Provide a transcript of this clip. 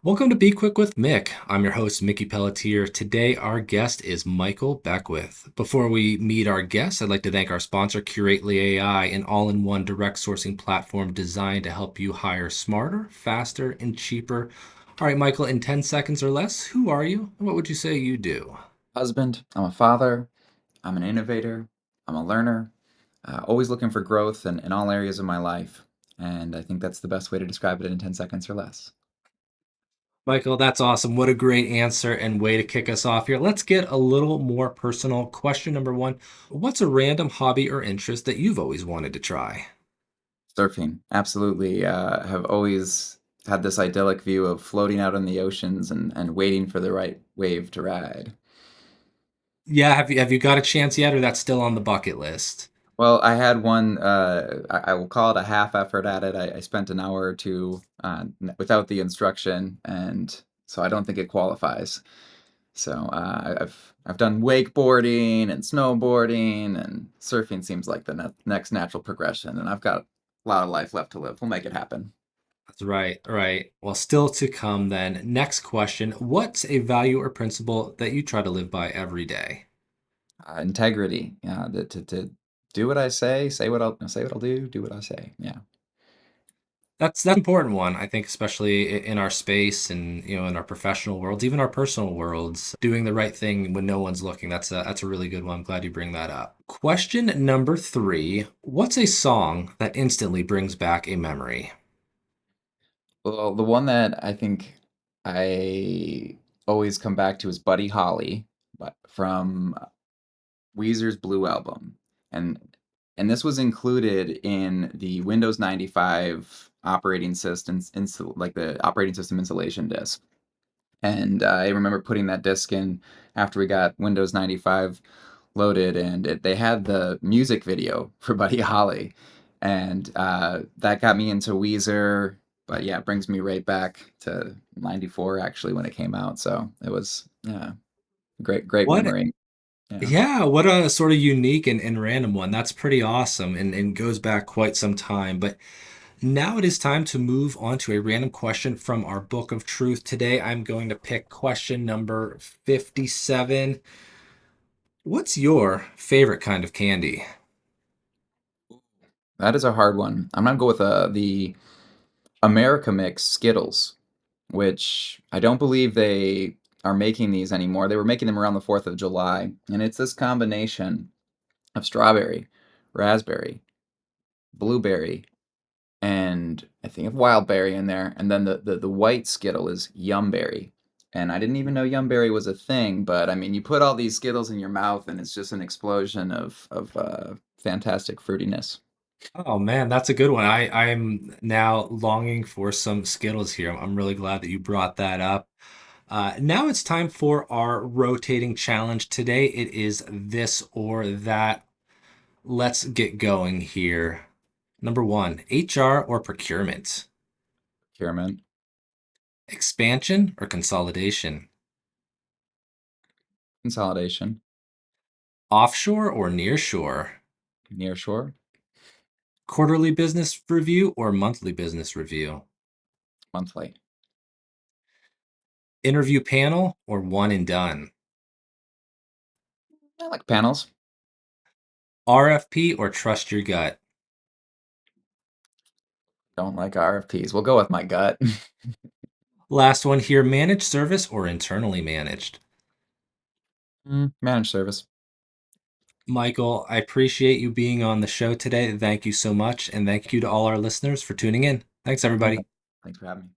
Welcome to Be Quick with Mick. I'm your host, Mickey Pelletier. Today, our guest is Michael Beckwith. Before we meet our guest, I'd like to thank our sponsor, Curately AI, an all in one direct sourcing platform designed to help you hire smarter, faster, and cheaper. All right, Michael, in 10 seconds or less, who are you and what would you say you do? Husband, I'm a father, I'm an innovator, I'm a learner, always looking for growth in all areas of my life. And I think that's the best way to describe it in 10 seconds or less. Michael, that's awesome. What a great answer and way to kick us off here. Let's get a little more personal. Question number one. What's a random hobby or interest that you've always wanted to try? Surfing, absolutely. Have always had this idyllic view of floating out in the oceans and waiting for the right wave to ride. Yeah, have you got a chance yet, or that's still on the bucket list? Well, I had one, I will call it a half effort at it. I spent an hour or two without the instruction, and so I don't think it qualifies. So I've done wakeboarding and snowboarding, and surfing seems like the next natural progression. And I've got a lot of life left to live. We'll make it happen. That's right, right. Well, still to come then. Next question. What's a value or principle that you try to live by every day? Integrity, yeah, to do what I say what I'll do what I say. Yeah. That's an important one, I think, especially in our space and in our professional worlds, even our personal worlds, doing the right thing when no one's looking. That's a really good one. I'm glad you bring that up. Question number three. What's a song that instantly brings back a memory? Well, the one that I think I always come back to is Buddy Holly, but from Weezer's Blue album, and this was included in the Windows 95 operating system, like the operating system installation disk. And I remember putting that disk in after we got Windows 95 loaded, and they had the music video for Buddy Holly, and that got me into Weezer. But yeah, it brings me right back to '94 actually when it came out. So it was, yeah, great What memory. Yeah. Yeah, what a sort of unique and random one. That's pretty awesome and goes back quite some time. But now it is time to move on to a random question from our book of truth. Today I'm going to pick question number 57. What's your favorite kind of candy? That is a hard one. I'm gonna go with the America Mix Skittles, which I don't believe they are making these anymore. They were making them around the 4th of July, and it's this combination of strawberry, raspberry, blueberry, and I think of wild berry in there, and then the white Skittle is yumberry. And I didn't even know yumberry was a thing, but I mean, you put all these Skittles in your mouth, and it's just an explosion of fantastic fruitiness. Oh man, that's a good one. I'm now longing for some Skittles here. I'm really glad that you brought that up. Now it's time for our rotating challenge. Today it is this or that. Let's get going here. Number one, HR or procurement? Experiment, Expansion or consolidation? consolidation, Offshore or nearshore? nearshore, Quarterly business review or monthly business review? monthly. Interview panel or one and done? I like panels. RFP or trust your gut? Don't like RFPs. We'll go with my gut. Last one here, managed service or internally managed? Managed service. Michael, I appreciate you being on the show today. Thank you so much. And thank you to all our listeners for tuning in. Thanks, Yeah, everybody. thanks for having me.